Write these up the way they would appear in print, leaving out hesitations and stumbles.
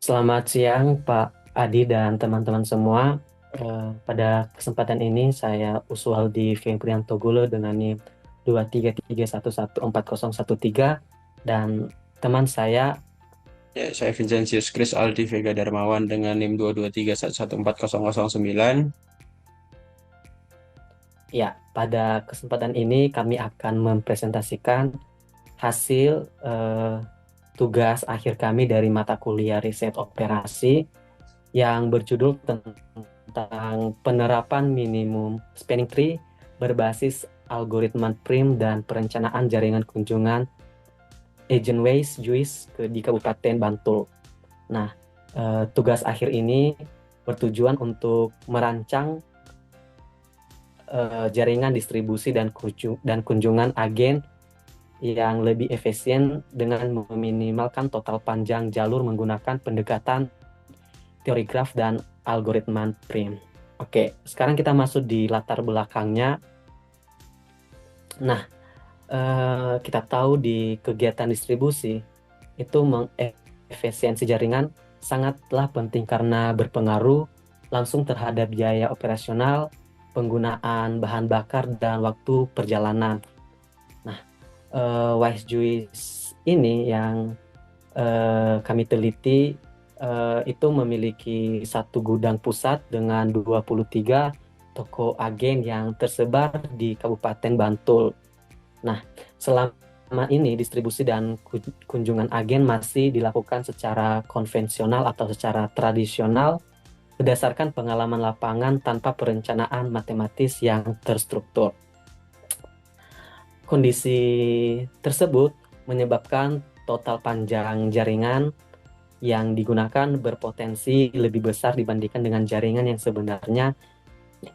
Selamat siang Pak Adi dan teman-teman semua. Pada kesempatan ini saya Uswaldi Febrianto Gulo dengan NIM 233114013 dan teman saya Ya, saya Vincentius Chris Aldi Vega Darmawan dengan NIM 223114009. ya pada kesempatan ini kami akan mempresentasikan hasil tugas akhir kami dari mata kuliah riset operasi yang berjudul tentang penerapan minimum spanning tree berbasis algoritma prim dan perencanaan jaringan kunjungan agent ways JUICE di Kabupaten Bantul. Nah, tugas akhir ini bertujuan untuk merancang jaringan distribusi dan kunjungan agen yang lebih efisien dengan meminimalkan total panjang jalur menggunakan pendekatan teori graf dan algoritma prim. Oke, sekarang kita masuk di latar belakangnya. Nah, kita tahu di kegiatan distribusi itu efisiensi jaringan sangatlah penting karena berpengaruh langsung terhadap biaya operasional, penggunaan bahan bakar, dan waktu perjalanan. Nah, WiseJuice ini yang kami teliti itu memiliki satu gudang pusat dengan 23 toko agen yang tersebar di Kabupaten Bantul. Nah, selama ini distribusi dan kunjungan agen masih dilakukan secara konvensional atau secara tradisional berdasarkan pengalaman lapangan tanpa perencanaan matematis yang terstruktur. Kondisi tersebut menyebabkan total panjang jaringan yang digunakan berpotensi lebih besar dibandingkan dengan jaringan yang sebenarnya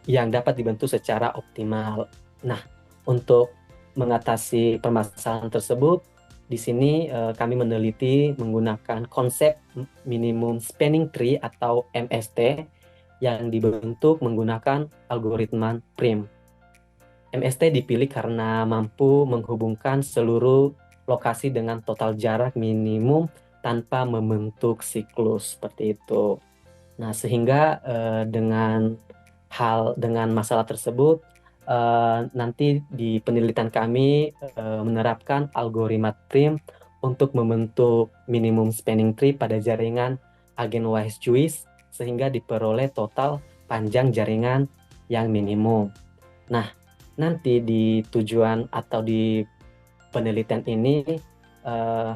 yang dapat dibentuk secara optimal. Nah, untuk mengatasi permasalahan tersebut, di sini kami meneliti menggunakan konsep minimum spanning tree atau MST yang dibentuk menggunakan algoritma prim. MST dipilih karena mampu menghubungkan seluruh lokasi dengan total jarak minimum tanpa membentuk siklus seperti itu. Nah, sehingga dengan masalah tersebut nanti di penelitian kami menerapkan algoritma prim untuk membentuk minimum spanning tree pada jaringan agen wise JUICE sehingga diperoleh total panjang jaringan yang minimum. Nah, nanti di tujuan atau di penelitian ini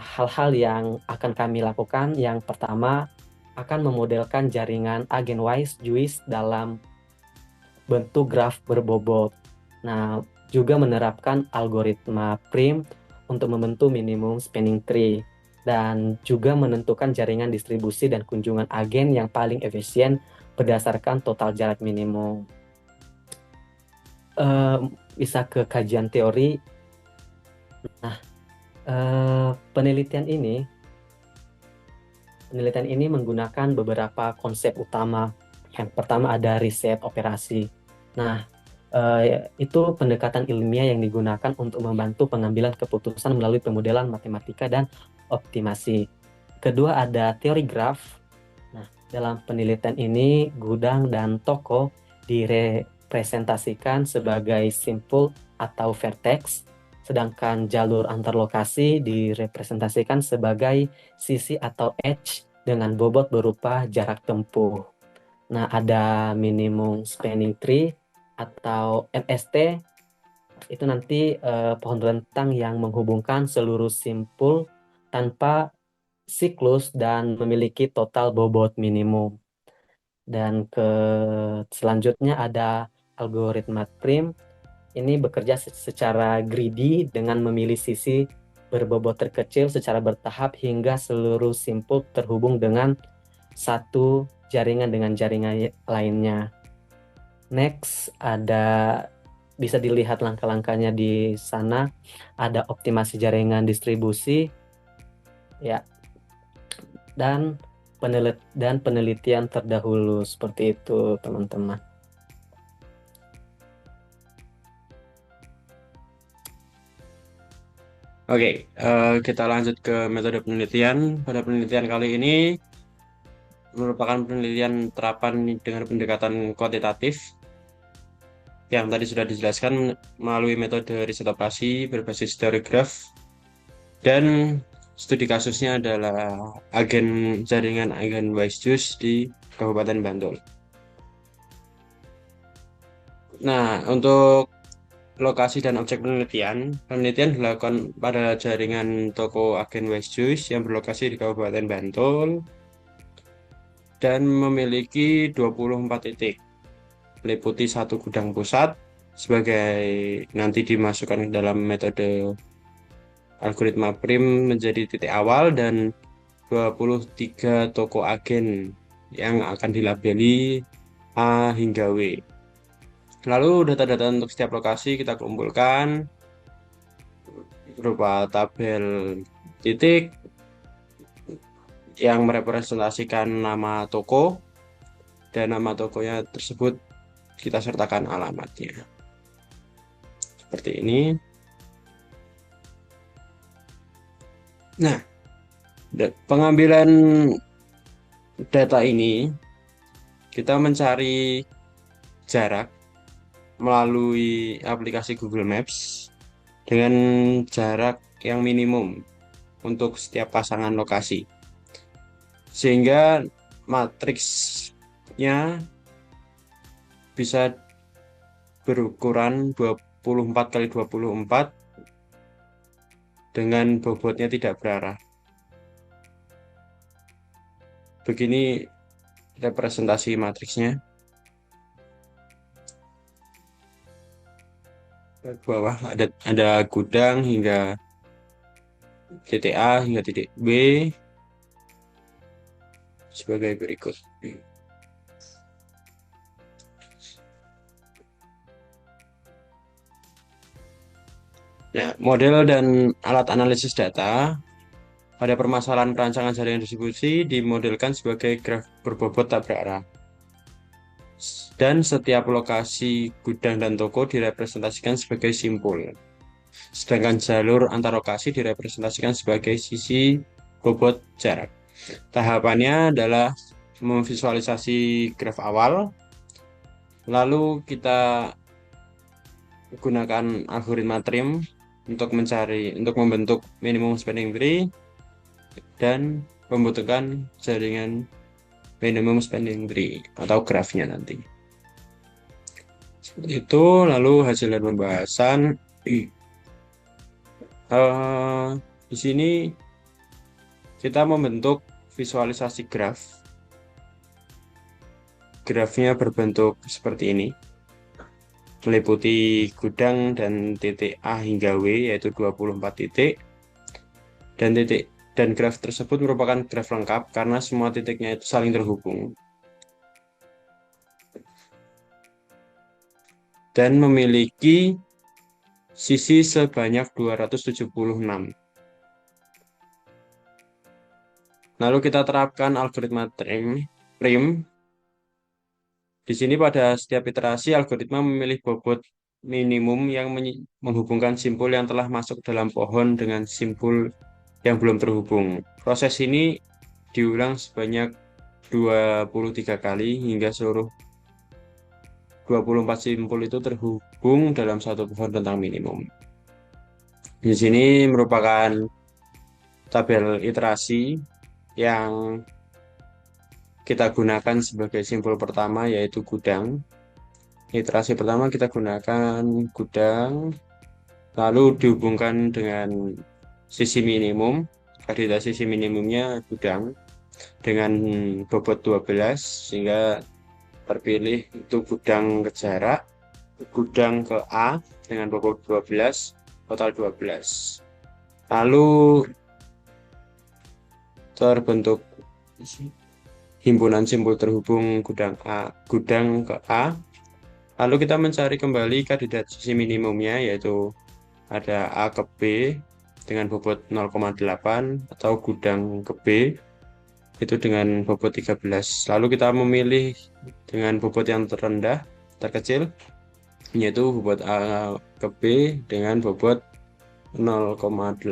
hal-hal yang akan kami lakukan yang pertama akan memodelkan jaringan agen wise JUICE dalam bentuk graf berbobot. Nah, juga menerapkan algoritma prim untuk membentuk minimum spanning tree dan juga menentukan jaringan distribusi dan kunjungan agen yang paling efisien berdasarkan total jarak minimum. Eh, Bisa ke kajian teori. Nah, eh, penelitian ini penelitian ini menggunakan beberapa konsep utama. Yang pertama ada riset operasi. Nah, itu pendekatan ilmiah yang digunakan untuk membantu pengambilan keputusan melalui pemodelan matematika dan optimasi. Kedua ada teori graf. Nah, dalam penelitian ini gudang dan toko direpresentasikan sebagai simpul atau vertex, sedangkan jalur antar lokasi direpresentasikan sebagai sisi atau edge dengan bobot berupa jarak tempuh. Nah, ada minimum spanning tree atau MST, itu nanti pohon rentang yang menghubungkan seluruh simpul tanpa siklus dan memiliki total bobot minimum. Dan selanjutnya ada algoritma prim. Ini bekerja secara greedy dengan memilih sisi berbobot terkecil secara bertahap hingga seluruh simpul terhubung dengan satu jaringan dengan jaringan lainnya. Next, bisa dilihat langkah-langkahnya di sana. Ada optimasi jaringan distribusi, ya, dan penelitian terdahulu seperti itu, teman-teman. Oke, kita lanjut ke metode penelitian. Pada penelitian kali ini, merupakan penelitian terapan dengan pendekatan kuantitatif yang tadi sudah dijelaskan melalui metode riset operasi berbasis teori graf, dan studi kasusnya adalah jaringan agen Wisejust di Kabupaten Bantul. Nah, untuk lokasi dan objek penelitian dilakukan pada jaringan toko agen Wisejust yang berlokasi di Kabupaten Bantul dan memiliki 24 titik, meliputi satu gudang pusat sebagai nanti dimasukkan ke dalam metode algoritma prim menjadi titik awal, dan 23 toko agen yang akan dilabeli A hingga W. Lalu data-data untuk setiap lokasi kita kumpulkan berupa tabel titik yang merepresentasikan nama toko, dan nama tokonya tersebut kita sertakan alamatnya. Seperti ini. Nah, pengambilan data ini kita mencari jarak melalui aplikasi Google Maps dengan jarak yang minimum untuk setiap pasangan lokasi, sehingga matriksnya bisa berukuran 24 kali 24 dengan bobotnya tidak berarah. Begini representasi matriksnya. Ke bawah ada gudang hingga titik A hingga titik B sebagai berikut. Nah, model dan alat analisis data pada permasalahan perancangan jaringan distribusi dimodelkan sebagai graf berbobot tak berarah. Dan setiap lokasi gudang dan toko direpresentasikan sebagai simpul. Sedangkan jalur antar lokasi direpresentasikan sebagai sisi bobot jarak. Tahapannya adalah memvisualisasi graf awal, lalu kita gunakan algoritma trim untuk membentuk minimum spanning tree dan membutuhkan jaringan minimum spanning tree atau grafnya nanti. Seperti itu. Lalu hasil dari pembahasan di sini kita membentuk visualisasi graf. Grafnya berbentuk seperti ini, meliputi gudang dan titik A hingga W, yaitu 24 titik. Dan graf tersebut merupakan graf lengkap karena semua titiknya itu saling terhubung. Dan memiliki sisi sebanyak 276. Lalu kita terapkan algoritma prim. Di sini pada setiap iterasi algoritma memilih bobot minimum yang menghubungkan simpul yang telah masuk dalam pohon dengan simpul yang belum terhubung. Proses ini diulang sebanyak 23 kali hingga seluruh 24 simpul itu terhubung dalam satu pohon tentang minimum. Di sini merupakan tabel iterasi yang kita gunakan sebagai simpul pertama, yaitu gudang. Iterasi pertama kita gunakan gudang, lalu dihubungkan dengan sisi minimum. Pada sisi minimumnya gudang dengan bobot 12, sehingga terpilih itu gudang ke jarak, gudang ke A dengan bobot 12, total 12. Lalu terbentuk himpunan simpul terhubung gudang ke A. Lalu kita mencari kembali kandidat sisi minimumnya, yaitu ada A ke B dengan bobot 0,8 atau gudang ke B itu dengan bobot 13. Lalu kita memilih dengan bobot yang terkecil, yaitu bobot A ke B dengan bobot 0,8,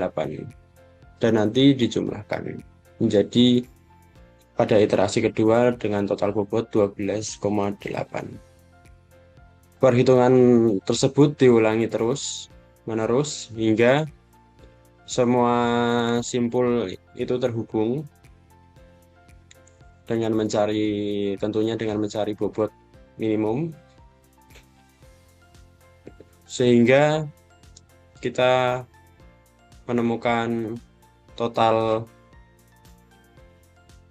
dan nanti dijumlahkan menjadi pada iterasi kedua dengan total bobot 12,8. Perhitungan tersebut diulangi terus-menerus hingga semua simpul itu terhubung dengan tentunya dengan mencari bobot minimum, sehingga kita menemukan total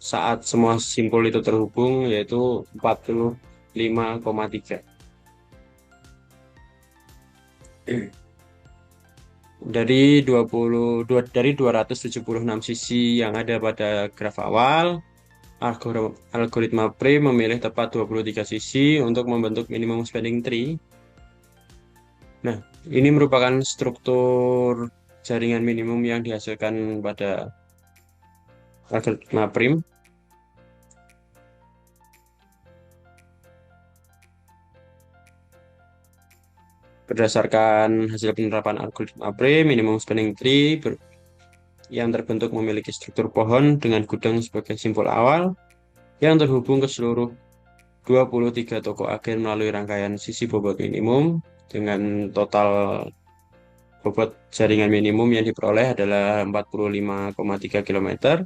saat semua simpul itu terhubung yaitu 45,3. Dari 276 sisi yang ada pada graf awal, algoritma Prim memilih tepat 23 sisi untuk membentuk minimum spanning tree. Nah, ini merupakan struktur jaringan minimum yang dihasilkan pada algoritma Prim. Berdasarkan hasil penerapan algoritma Prim, minimum spanning tree yang terbentuk memiliki struktur pohon dengan gudang sebagai simpul awal yang terhubung ke seluruh 23 toko agen melalui rangkaian sisi bobot minimum dengan total bobot jaringan minimum yang diperoleh adalah 45,3 km.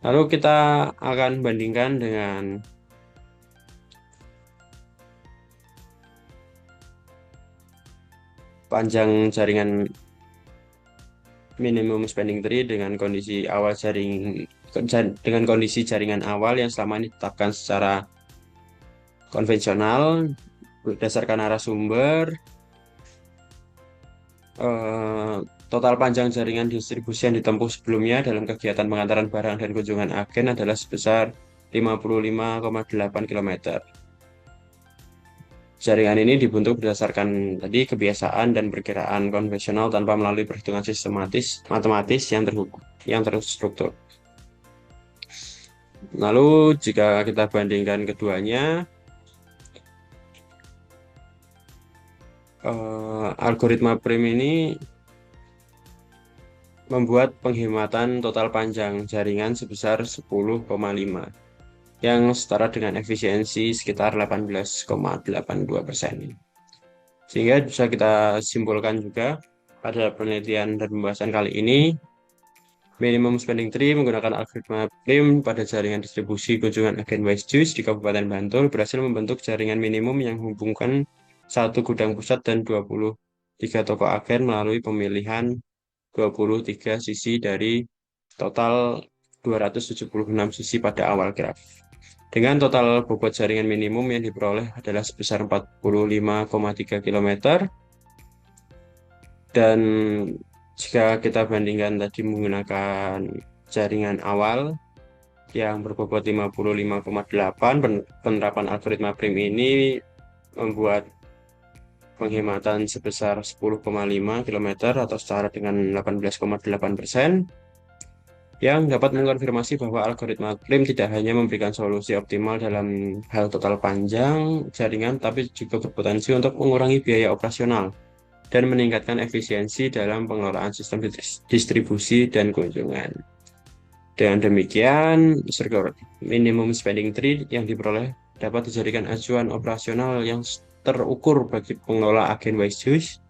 Lalu kita akan bandingkan dengan panjang jaringan minimum spanning tree dengan kondisi jaringan awal yang selama ini ditetapkan secara konvensional berdasarkan narasumber. Total panjang jaringan distribusi yang ditempuh sebelumnya dalam kegiatan pengantaran barang dan kunjungan agen adalah sebesar 55,8 km. Jaringan ini dibentuk berdasarkan tadi kebiasaan dan perkiraan konvensional tanpa melalui perhitungan matematis yang terstruktur. Lalu jika kita bandingkan keduanya, algoritma Prim ini membuat penghematan total panjang jaringan sebesar 10,5 yang setara dengan efisiensi sekitar 18,82%. Sehingga bisa kita simpulkan juga pada penelitian dan pembahasan kali ini, minimum spanning tree menggunakan algoritma Prim pada jaringan distribusi kunjungan agen Wise Juice di Kabupaten Bantul berhasil membentuk jaringan minimum yang menghubungkan satu gudang pusat dan 23 toko agen melalui pemilihan 23 sisi dari total 276 sisi pada awal graf. Dengan total bobot jaringan minimum yang diperoleh adalah sebesar 45,3 km. Dan jika kita bandingkan tadi menggunakan jaringan awal yang berbobot 55,8, penerapan algoritma Prim ini membuat penghematan sebesar 10,5 km atau setara dengan 18,8%, yang dapat mengkonfirmasi bahwa algoritma Prim tidak hanya memberikan solusi optimal dalam hal total panjang jaringan, tapi juga berpotensi untuk mengurangi biaya operasional dan meningkatkan efisiensi dalam pengelolaan sistem distribusi dan kunjungan. Dengan demikian, struktur minimum spending tree yang diperoleh dapat dijadikan acuan operasional yang terukur bagi pengelola agen Wise Juice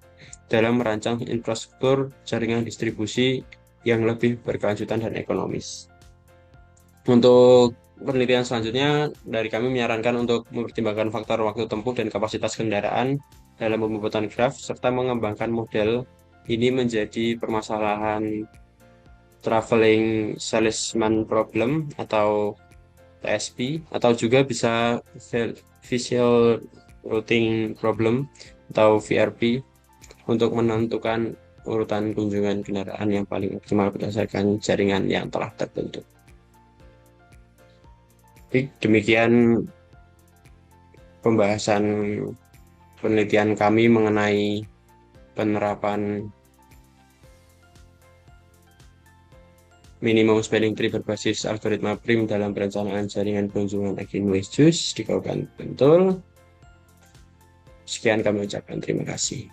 dalam merancang infrastruktur jaringan distribusi yang lebih berkelanjutan dan ekonomis. Untuk penelitian selanjutnya, dari kami menyarankan untuk mempertimbangkan faktor waktu tempuh dan kapasitas kendaraan dalam pembuatan graf, serta mengembangkan model ini menjadi permasalahan traveling salesman problem atau TSP, atau juga bisa visual routing problem atau VRP untuk menentukan urutan kunjungan kendaraan yang paling optimal berdasarkan jaringan yang telah terbentuk. Demikian pembahasan penelitian kami mengenai penerapan minimum spending tree berbasis algoritma Prim dalam perencanaan jaringan kunjungan agen Wise Juice di Kabupaten Bantul. Sekian kami ucapkan terima kasih.